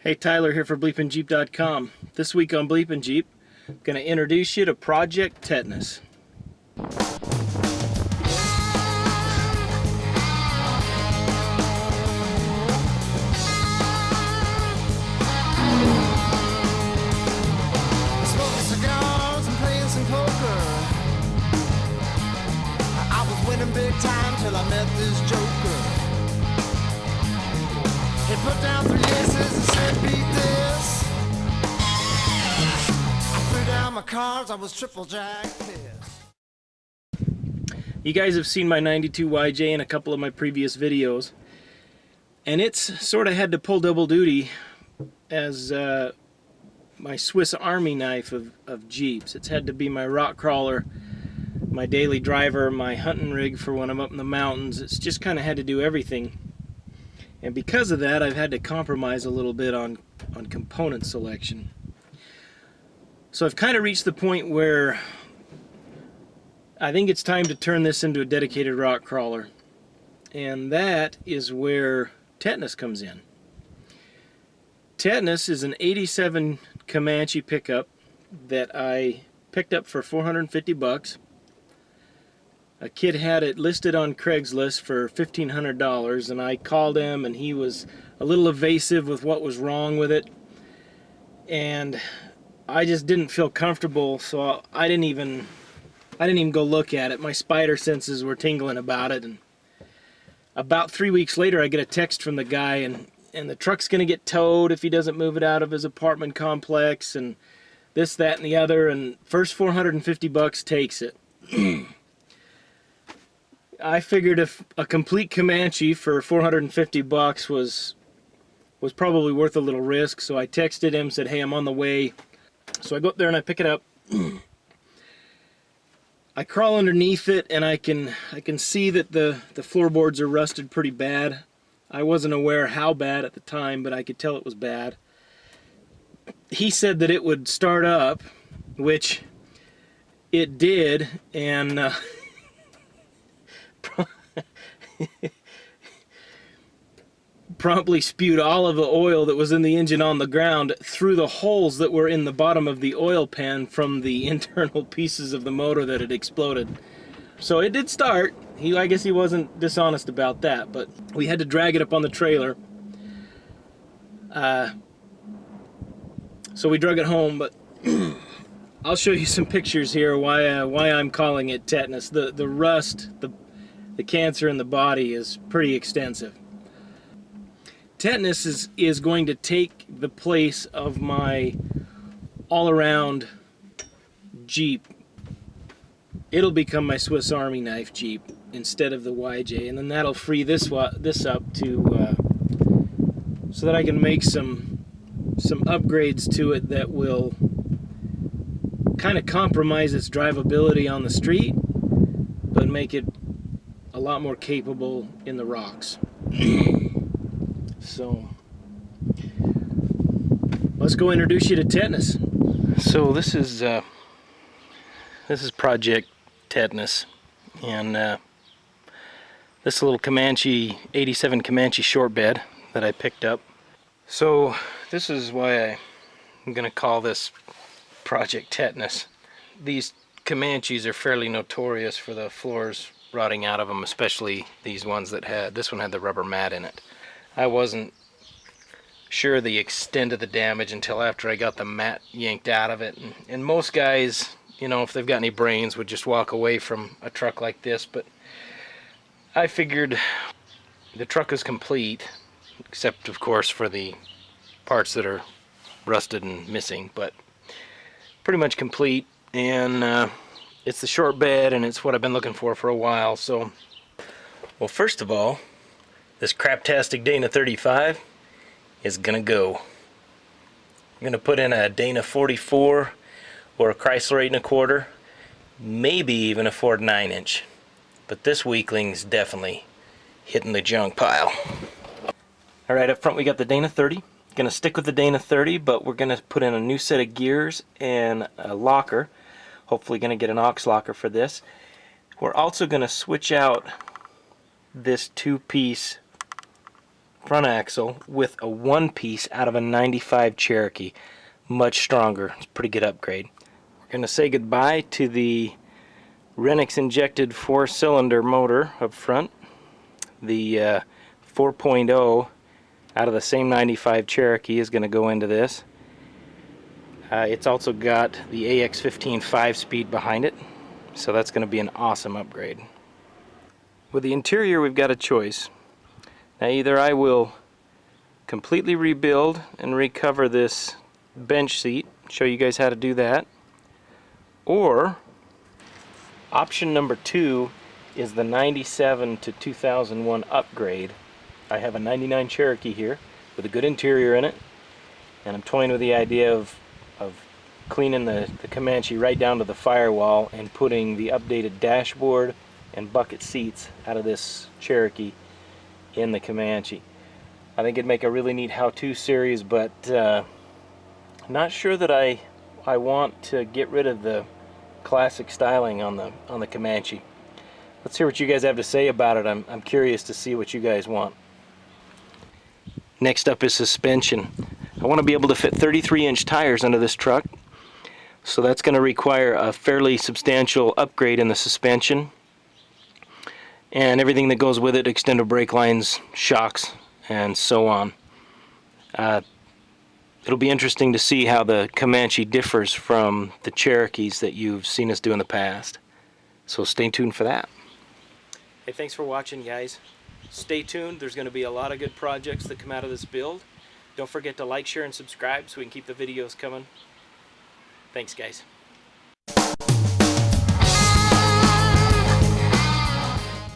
Hey, Tyler here for Bleepinjeep.com. This week on Bleepinjeep, I'm going to introduce you to Project Tetanus. Smoking cigars and playing some poker. I was winning big time till I met this joker. He put down 3 aces and said, beat this. I threw down my cards, I was triple jack pissed. You guys have seen my 92 YJ in a couple of my previous videos, and it's sort of had to pull double duty as my Swiss Army knife of Jeeps. It's had to be my rock crawler, my daily driver, my hunting rig for when I'm up in the mountains. It's just kind of had to do everything. And because of that, I've had to compromise a little bit on component selection. So I've kind of reached the point where I think it's time to turn this into a dedicated rock crawler. And that is where Tetanus comes in. Tetanus is an 87 Comanche pickup that I picked up for 450 bucks. A kid had it listed on Craigslist for $1,500, and I called him, and he was a little evasive with what was wrong with it, and I just didn't feel comfortable, so I didn't even go look at it. My spider senses were tingling about it, and about 3 weeks later, I get a text from the guy, and the truck's gonna get towed if he doesn't move it out of his apartment complex, and this, that, and the other, and first 450 bucks takes it. I figured if a complete Comanche for 450 bucks was probably worth a little risk, so I texted him, said, hey, I'm on the way. So I go up there and I pick it up. I crawl underneath it, and I can see that the floorboards are rusted pretty bad. I wasn't aware how bad at the time, but I could tell it was bad. He said that it would start up, which it did, and promptly spewed all of the oil that was in the engine on the ground through the holes that were in the bottom of the oil pan from the internal pieces of the motor that had exploded. So it did start. I guess he wasn't dishonest about that, but we had to drag it up on the trailer. So we drug it home, but I'll show you some pictures here why I'm calling it tetanus. The rust, the cancer in the body is pretty extensive. Tetanus is going to take the place of my all-around Jeep. It'll become my Swiss Army knife Jeep instead of the YJ, and then that'll free this up to so that I can make some upgrades to it that will kind of compromise its drivability on the street, but make it a lot more capable in the rocks. So let's go introduce you to Tetanus. So this is Project Tetanus, and this little Comanche 87 Comanche short bed that I picked up. So this is why I'm gonna call this Project Tetanus. These Comanches are fairly notorious for the floors rotting out of them, especially these ones that this one had the rubber mat in it. I wasn't sure the extent of the damage until after I got the mat yanked out of it, and most guys, you know, if they've got any brains, would just walk away from a truck like this, but I figured the truck is complete, except of course for the parts that are rusted and missing, but pretty much complete, and it's the short bed, and it's what I've been looking for a while. So, well, first of all, this craptastic Dana 35 is gonna go. I'm gonna put in a Dana 44 or a Chrysler 8 1/4, maybe even a Ford 9-inch. But this weakling's definitely hitting the junk pile. All right, up front we got the Dana 30. Gonna stick with the Dana 30, but we're gonna put in a new set of gears and a locker. Hopefully going to get an aux locker for this. We're also going to switch out this 2-piece front axle with a one piece out of a 95 Cherokee. Much stronger. It's a pretty good upgrade. We're going to say goodbye to the Renix injected 4-cylinder motor up front. The 4.0 out of the same 95 Cherokee is going to go into this. It's also got the AX15 5-speed behind it, so that's going to be an awesome upgrade. With the interior, we've got a choice. Now, either I will completely rebuild and recover this bench seat, show you guys how to do that, or option number 2 is the 97 to 2001 upgrade. I have a 99 Cherokee here with a good interior in it, and I'm toying with the idea of cleaning the Comanche right down to the firewall and putting the updated dashboard and bucket seats out of this Cherokee in the Comanche. I think it'd make a really neat how-to series, but not sure that I want to get rid of the classic styling on the Comanche. Let's hear what you guys have to say about it. I'm curious to see what you guys want. Next up is suspension. I want to be able to fit 33-inch tires under this truck, so that's going to require a fairly substantial upgrade in the suspension and everything that goes with it, extended brake lines, shocks, and so on. It'll be interesting to see how the Comanche differs from the Cherokees that you've seen us do in the past. So stay tuned for that. Hey, thanks for watching, guys. Stay tuned. There's going to be a lot of good projects that come out of this build. Don't forget to like, share, and subscribe so we can keep the videos coming. Thanks, guys.